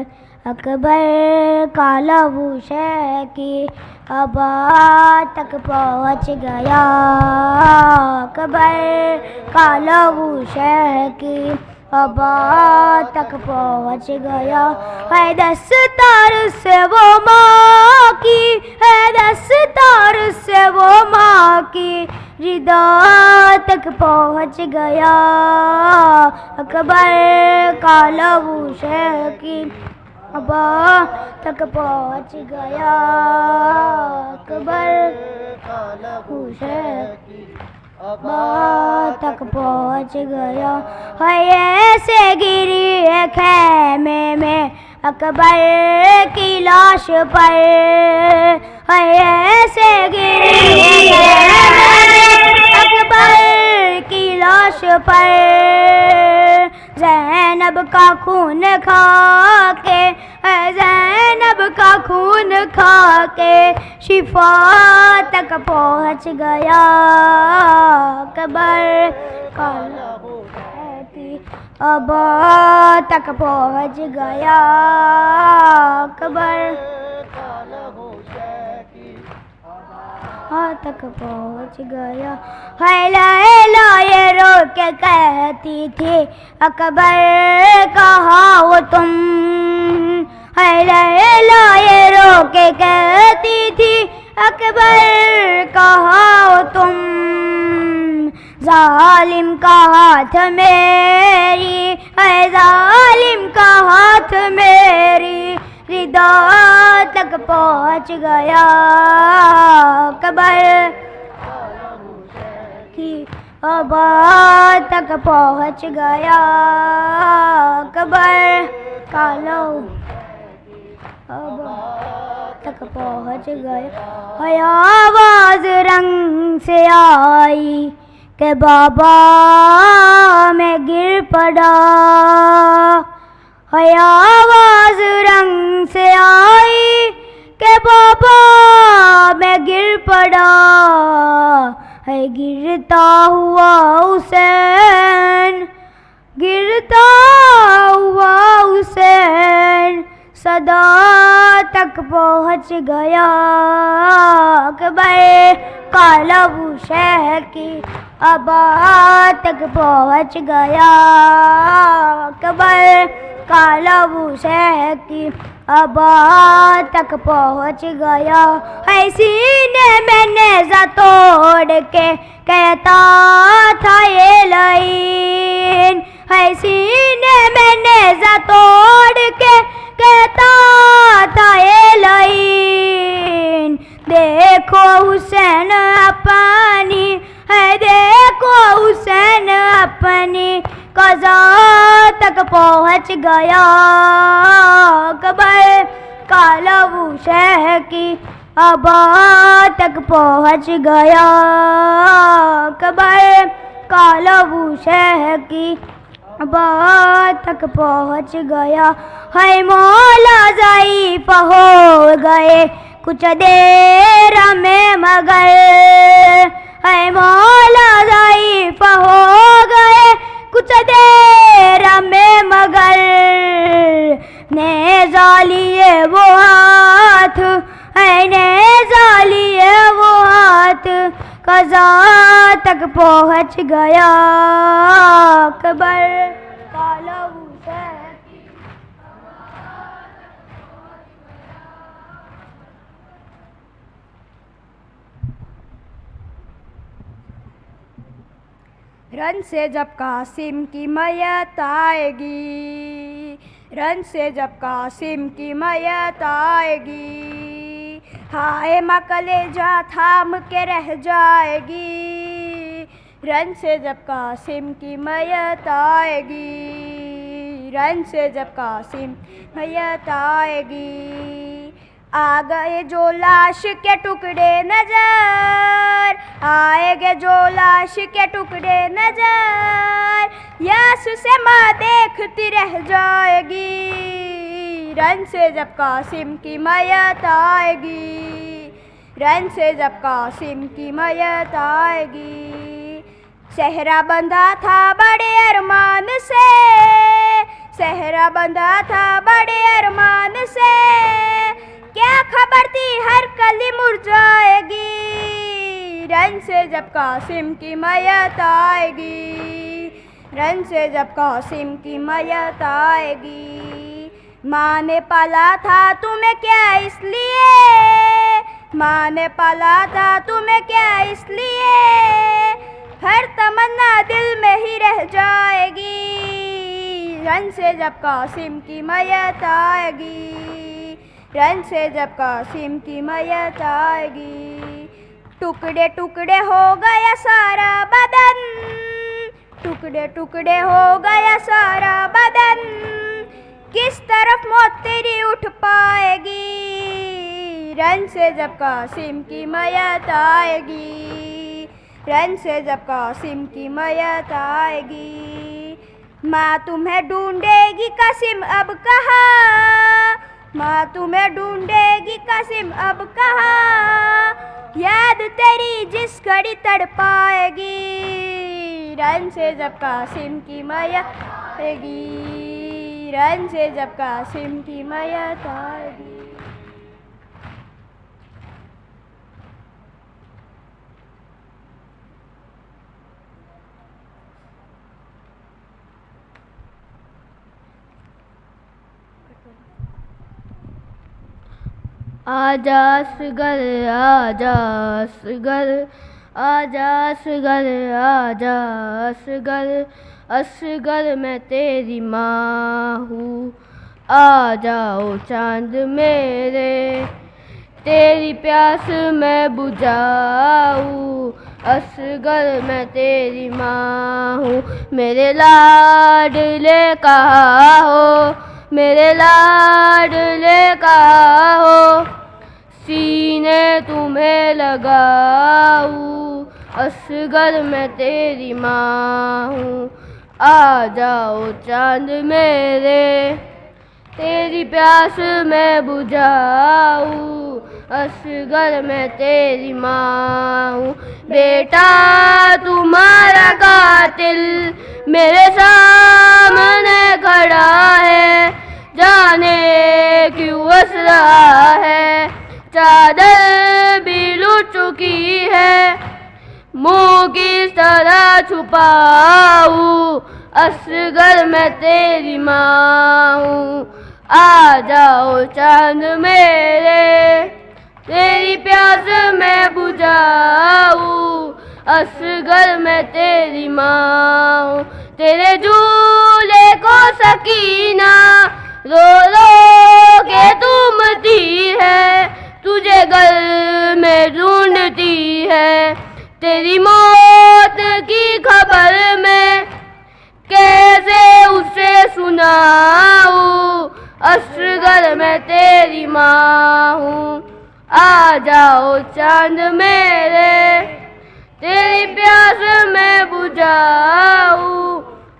अकबर काला भूषे की अबा तक पहुँच गया, अकबर काला भूषे की अबा तक पहुँच गया। है दस्तार से वो माँ की, है दस्तार से वो माँ की रिदा तक पहुँच गया, अकबर काला भूषे की अबा तक पहुँच गया, अकबर काला भूषे की अबा तक पहुँच गया। है ऐसे गिरी है खेमे में अकबर की लाश पर, है ऐसे गिरी है खेमे में अकबर की लाश पर, ज़ैनब का खून खा के, ज़ैनब का खून खा के शिफा तक पहुँच गया, अकबर काला भूषे की अबा तक पहुँच गया, अकबर काला भूषे की अबा तक पहुँच गया। है लैला ये रो के कहती थी अकबर कहाँ हो तुम, है लैला ये रो के कहती थी अकबर कहाँ हो तुम, जालिम का हाथ मेरी, है जालिम का हाथ मेरी रिदा तक पहुँच गया, अकबर की अबा तक पहुँच गया, अकबर काला अबा तक पहुँच गया। है आवाज़ रंग से आई के बाबा मैं गिर पड़ा, है आवाज़ रंग से आई के बाबा मैं गिर पड़ा, है गिरता हुआ हुसैन, गिरता हुआ हुसैन सदा तक पहुँच गया, अकबर काला भूषे की अबा तक पहुँच गया, अकबर काला भूषे की अबा तक पहुँच गया। है सीने में नेज़ा तोड़ के कहता था ये लाइन, है सीने में नेज़ा तोड़ के कहता था ये लाइन, देखो हुसैन अपनी, है देखो हुसैन अपनी कज़ा तक पहुँच गया, अकबर काला भूषे की अबा तक पहुँच गया, अकबर काला भूषे की अबा तक पहुँच गया। है मौला ज़ईफ़ हो गए कुछ देर में मगर, है मौला ज़ईफ़ हो गए कुछ देर में मगर, नेज़ा लिए वो हाथ, है नेज़ा लिए वो हाथ कज़ा तक पहुँच गया, अकबर काला भूषे रन से जब कासिम की मैयत आएगी, रन से जब कासिम की मैयत आएगी, हाय माँ कलेजा थाम के रह जाएगी, रन से जब कासिम की मैयत आएगी, रन से जब कासिम मैयत आएगी। आ गए जो लाश के टुकड़े नजर, आएंगे जो लाश के टुकड़े नजर, यास से माँ देखती रह जाएगी, रन से जब कासिम की मैयत आएगी, रन से जब कासिम की मैयत आएगी। सहरा बंधा था बड़े अरमान से, सहरा बंधा था बड़े अरमान से, क्या खबर थी हर कली मुरझाएगी, रन से जब कासिम की मैयत आएगी, रन से जब कासिम की मैयत आएगी। माँ ने पाला था तुम्हें क्या इसलिए, माँ ने पाला था तुम्हें क्या इसलिए, हर तमन्ना दिल में ही रह जाएगी, रन से जब कासिम की मैयत आएगी, रन से जब कासिम की मैयत आएगी। टुकड़े टुकड़े हो गया सारा बदन, टुकड़े टुकड़े हो गया सारा बदन, किस तरफ मौत तेरी उठ पाएगी, रन से जब कासिम की मैयत आएगी, रन से जब कासिम की मैयत आएगी। माँ तुम्हें ढूंढेगी कासिम अब कहाँ, माँ तुम्हें ढूंढेगी कासिम अब कहाँ, याद तेरी जिस घड़ी तड़पाएगी, रन से जब कासिम की मैयत आएगी, रन से जब कासिम की मैयत आएगी। आजा असगर आजा असगर, आजा असगर आजा असगर, असगर मैं तेरी माँ हूँ, आ जाओ चांद मेरे, तेरी प्यास मैं बुझाऊँ, असगर मैं तेरी माँ हूँ। मेरे लाडले कहाँ हो, मेरे लाडले कहाँ हो, सीने तुम्हें लगाऊँ, असगर मैं तेरी माँ हूँ, आ जाओ चांद मेरे, तेरी प्यास मैं बुझाऊँ, असगर मैं तेरी माँ हूँ। बेटा तुम्हारा कातिल मेरे सामने खड़ा है, जाने क्यों हंस रहा है, चादर भी लुट चुकी है, मुँह किस तरह छुपाऊँ, असगर मैं तेरी माँ हूँ, आ जाओ चांद मेरे, तेरी प्यास मैं बुझाऊँ, असगर मैं तेरी माँ हूँ। तेरे झूले को सकीना रो रो के तुमती है, तुझे गल में ढूंढती है, तेरी मौत की खबर मैं कैसे उसे सुनाऊँ, असगर मैं तेरी माँ हूँ, आ जाओ चांद मेरे, तेरी प्यास मैं बुझाऊँ,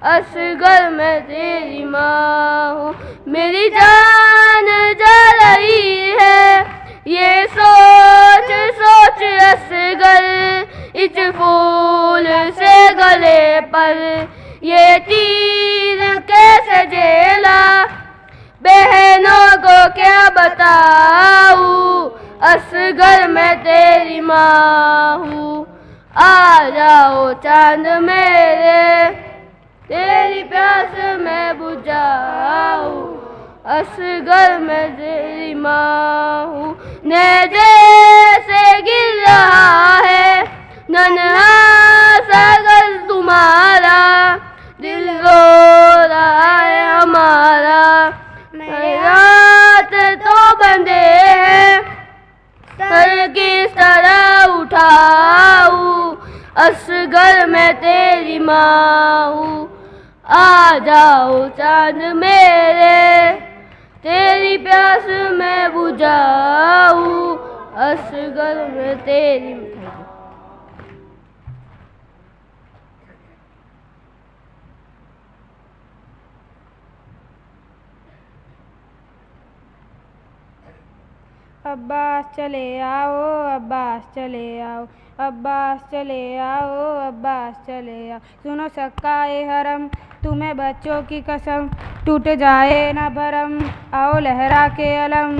असगर मैं तेरी माँ हूँ। मेरी जान जा रही है ये सोच सोच, असगर इस फूल से गले पर ये तीर कैसे झेला, बहनों को क्या बताऊँ, असगर मैं तेरी माँ हूँ, आ जाओ चांद मेरे, तेरी प्यास मैं बुझाऊँ, असगर मैं तेरी माँ हूँ। नेज़े से गिर रहा है नन्हा सागर तुम्हारा, दिल रो रहा है हमारा, रात तो बंधे हैं, सर किस तरह उठाऊँ, असगर मैं जाओ चांद मेरे, तेरी प्यास मैं बुझाऊं, असगर में तेरी। अब्बास चले आओ, अब्बास चले आओ, अब्बास चले आओ, अब्बास चले आओ। सुनो सक्काए हरम, तुम्हें बच्चों की कसम, टूट जाए ना भरम, आओ लहरा के अलम।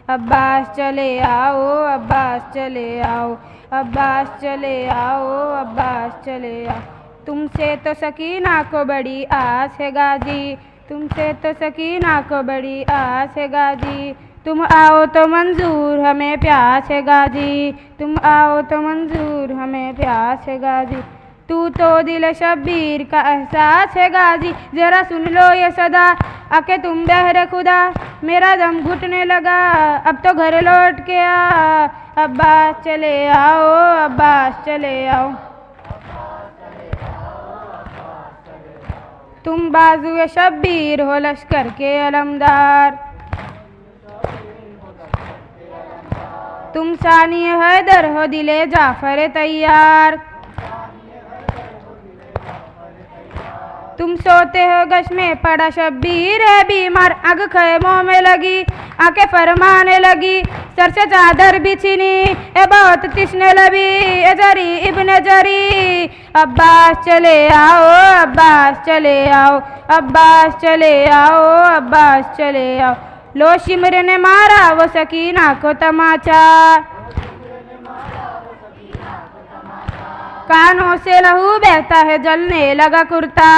अब्बास चले आओ, अब्बास चले आओ, अब्बास चले आओ, अब्बास चले आओ। तुमसे तो सकीना को बड़ी आस है गाजी, तुमसे तो सकीना को बड़ी आस है गाजी। तुम आओ तो मंजूर हमें प्यास है गाजी, तुम आओ तो मंजूर हमें प्यास है गाजी। तू तो दिल शब्बीर का एहसास है गाजी, जरा सुन लो ये सदा, आके तुम बहरे खुदा। मेरा दम घुटने लगा, अब तो घर लौट के आ। अब्बास चले आओ, अब्बास चले आओ। तुम बाजुए शब्बीर हो लश्कर के अलमदार, तुम सानी हैदर हो दिले जाफर तैयार। तुम सोते हो गश में पड़ा शब्बीर है बीमार, आग खैमों में लगी आके फरमाने लगी, सर से चादर बिछनी ए बहुत तिश्ने लबी, ए जरी इब्ने जरी। अब्बास चले आओ, अब्बास चले आओ, अब्बास चले आओ, अब्बास चले आओ। लो शिमर ने मारा वो सकीना को तमाचा, कानों से लहू बहता है जलने लगा कुर्ता।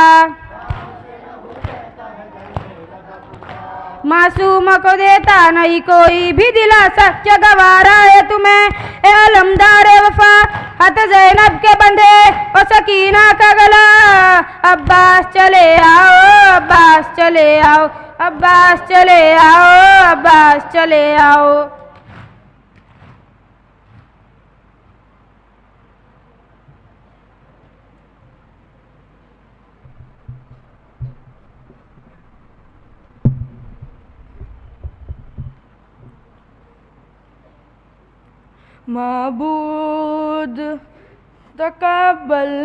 मासूम को देता नहीं कोई भी दिलासा, क्या गवारा है तुम्हें ए अलमदार वफा, हाथ ज़ैनब के बंधे ओ सकीना का गला। अब्बास चले आओ, अब्बास चले आओ, अब्बास चले आओ, अब्बास चले आओ। माबूद तकब्बलना,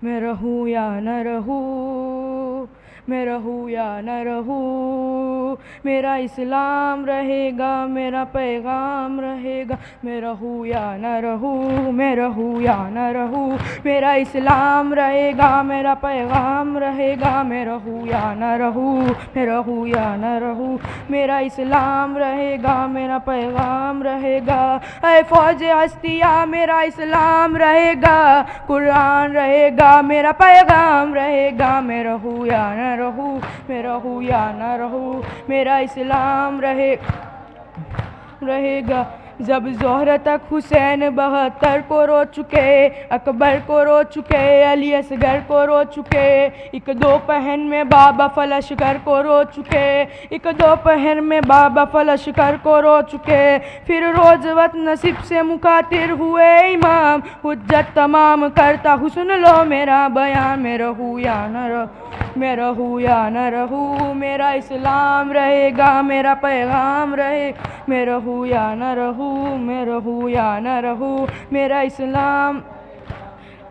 मैं रहूँ या न रहूँ, मैं रहूँ या न रहूँ, मेरा इस्लाम रहेगा, मेरा पैगाम रहेगा। मैं रहूँ या न रहूँ, मैं रहूँ या न रहूँ, मेरा इस्लाम रहेगा, मेरा पैगाम रहेगा। मैं रहूँ या न रहूँ, मैं रहूँ या न रहूँ, मेरा इस्लाम रहेगा, मेरा पैगाम रहेगा। ऐ फौज हस्तिया मेरा इस्लाम रहेगा, कुरान रहेगा, मेरा पैगाम रहेगा। मैं रहूँ या न रहूँ, मैं रहूँ या न रहूँ, मेरा इस्लाम रहेगा। जब ज़ोहर तक हुसैन 72 को रो चुके, अकबर को रो चुके, अली असगर को रो चुके, एक दो पहन में बाबा फलशकर को रो चुके, एक दो पहन में बाबा फलशकर को रो चुके। फिर रोज़ वत नसीब से मुखातिर हुए इमाम, हुज्जत तमाम करता हुस्न लो मेरा बयान। मैं रहूँ या न रहूँ, मैं रहूँ या न रहूँ, मेरा इस्लाम रहेगा, मेरा पैगाम रहे। मैं रहूँ या न रहूँ, मैं रहूँ या न रहूँ, मेरा इस्लाम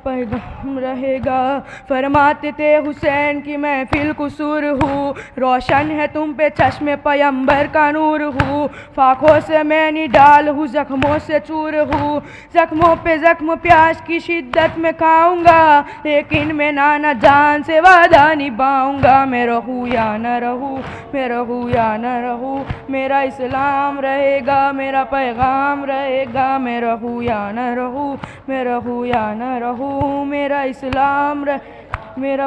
पैगाम रहेगा। फरमाते थे हुसैन की महफिल कुसूर हूँ, रोशन है तुम पे चश्मे पैगंबर का नूर हूँ। फाखों से मैं निडाल हूँ, जख्मों से चूर हूँ, जख्मों पे जख्म प्यास की शिद्दत में खाऊंगा, लेकिन मैं नाना जान से वादा निभाऊंगा। मैं रहूँ या न रहूँ, मैं रहूँ या न रहूँ, मेरा इस्लाम रहेगा, मेरा पैगाम रहेगा। मैं रहूँ या न रहूँ, मैं रहूँ या न रहूँ, मेरा इस्लाम मेरा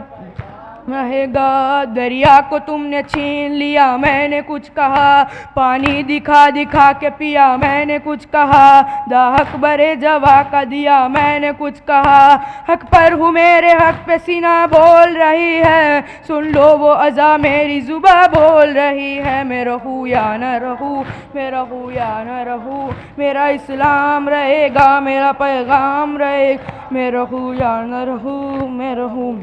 रहेगा। दरिया को तुमने छीन लिया, मैंने कुछ कहा, पानी दिखा दिखा के पिया, मैंने कुछ कहा, दाहक बरे जवा का दिया, मैंने कुछ कहा। हक पर हूँ, मेरे हक पे सीना बोल रही है, सुन लो वो अज़ा मेरी जुबा बोल रही है। मैं रहूँ या न रहूँ, मैं रहूँ या न रहूँ, मेरा इस्लाम रहेगा, मेरा पैगाम रहेगा। मैं रहूँ या न रहूँ, मैं रहूँ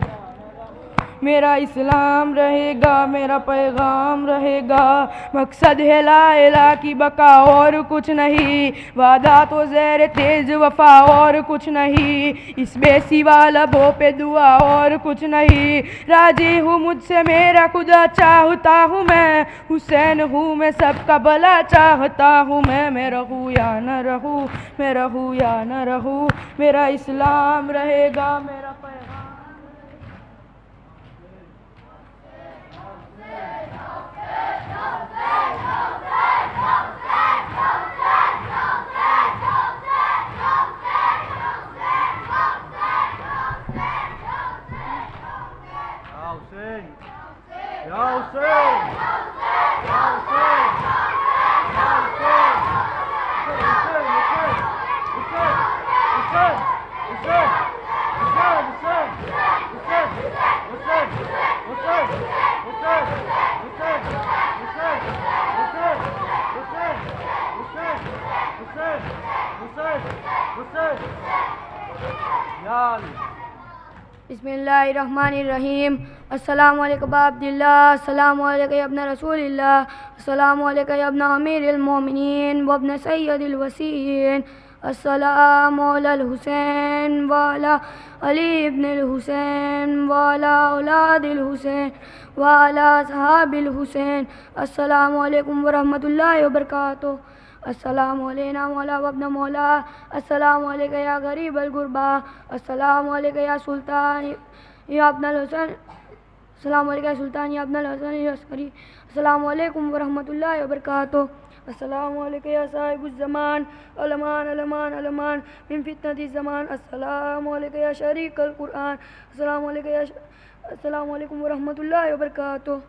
मेरा इस्लाम रहेगा, मेरा पैगाम रहेगा। मकसद है ला इलाहा की बका और कुछ नहीं, वादा तो ज़ेर तेज वफा और कुछ नहीं, इस बेसिवा लबों पे दुआ और कुछ नहीं। राजी हूँ मुझसे मेरा खुदा, चाहता हूँ मैं हुसैन हूँ, मैं सबका भला चाहता हूँ मैं रहूँ या न रहूँ, मैं रहूँ या न रहूँ, मेरा इस्लाम रहेगा, मेरा पैगाम। बिस्मिल्लाहिर्रहमानिर्रहीम। अस्सलामु अलैकुम अबा अब्दिल्लाह, अस्सलामु अलैका या इब्न रसूलिल्लाह, अस्सलामु अलैका या इब्न अमीरिल मोमिनीन व इब्न सय्यदिल वसीय्यीन, अस्सलामु अलल हुसैन व अला अली इब्निल हुसैन व अला औलादिल हुसैन व अला असहाबिल हुसैन। अस्सलामु अलैकुम व रहमतुल्लाहि व बरकातुहू। अस्सलामु अलैना मौला व इब्न मौला, अस्सलामु अलैका या गरीब अल गुरबा, अस्सलामु अलैका या सुल्तान या इब्नुल हुसैन, अस्सलामु अलैका या सुल्तान या इब्नुल हुसैन अस्करी, अस्सलामु अलैकुम व रहमतुल्लाहि व बरकातुहू। अस्सलामु अलैका या साहिबुज़ ज़मान, अलमान अलमान अलमान मिन फितनतिज़ ज़मान, अस्सलामु अलैका या शरीकल कुरआन, अस्सलामु अलैका या अस्सलामु अलैकुम व रहमतुल्लाहि व बरकातुहू।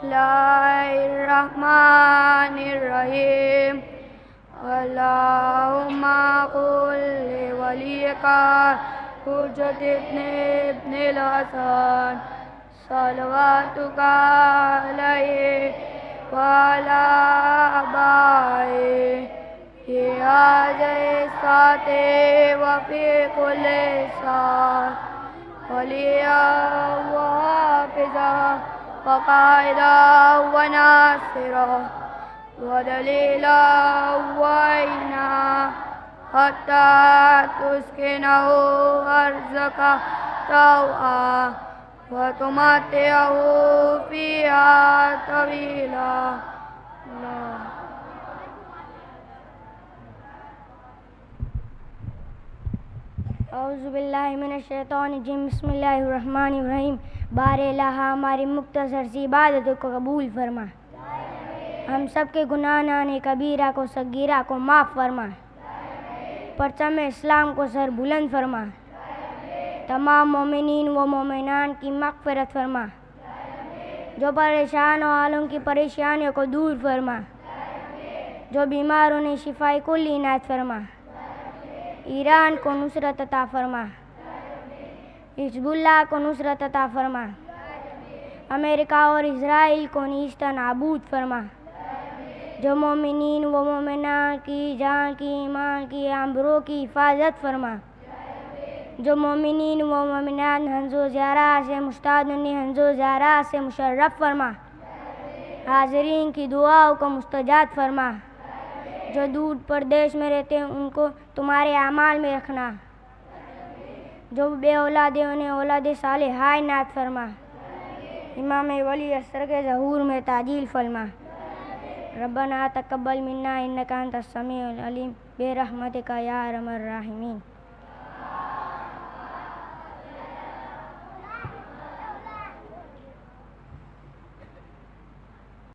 बिस्मिल्लाहिर्रहमानिर्रहीम। अल्लाहुम्मा कुल्लि वलियका हुज्जत इब्निल हसन, सलवातुका अलैहि व अला आबाइहि, ये आज़े साते व फी कुल्लि सात, वलिया व हाफ़िज़ा व क़ाइदा व नासिरा व दलीला व इना, हत्ता तुस्किनहु अर्ज़का तौआ व तुमत्तिअहु फ़ीहा तवीला। औज़ुबिल्लाहि मिनश्शैतानिर्रजीम, बिस्मिल्लाहिर्रहमानिर्रहीम। बारे इलाहा हमारी मुख्तसर सी इबादत को कबूल फरमा, हम सब के गुनाह नाने कबीरा को सगीरा को माफ़ फरमा, परचम इस्लाम को सर बुलंद फरमा, तमाम मोमिनीन व मोमिनान की मग़फ़िरत फरमा, जो परेशान हो आलों की परेशानियों को दूर फरमा, जो बीमारों ने शिफाए कुल्ली इनायत फरमा, ईरान को नुसरत अता फरमा, हिज़्बुल्लाह को नुसरत अता फरमा, अमेरिका और इज़राइल को नीस्ता नाबूद फरमा, जो मोमिनीन व मोमिनात की जान की ईमान की आबरू की हिफाजत फरमा, जो मोमिनीन व मोमिनात हंजो ज़ियारा से मुस्तादुन्नी हंजो ज़ियारा से मुशर्रफ फरमा, हाज़रीन की दुआओं को मुस्तजाब फरमा, जो दूर प्रदेश में रहते हैं उनको तुम्हारे अमाल में रखना, जो बे औलादे उन्हें औलादे सालिहा इनायत फरमा, इमाम वली असर के ज़हूर में ताजील फरमा। रब्बना तक़ब्बल मिन्ना इन्नका अंतस समीउल अलीम, बेरहमतिका या अरहमर राहिमीन।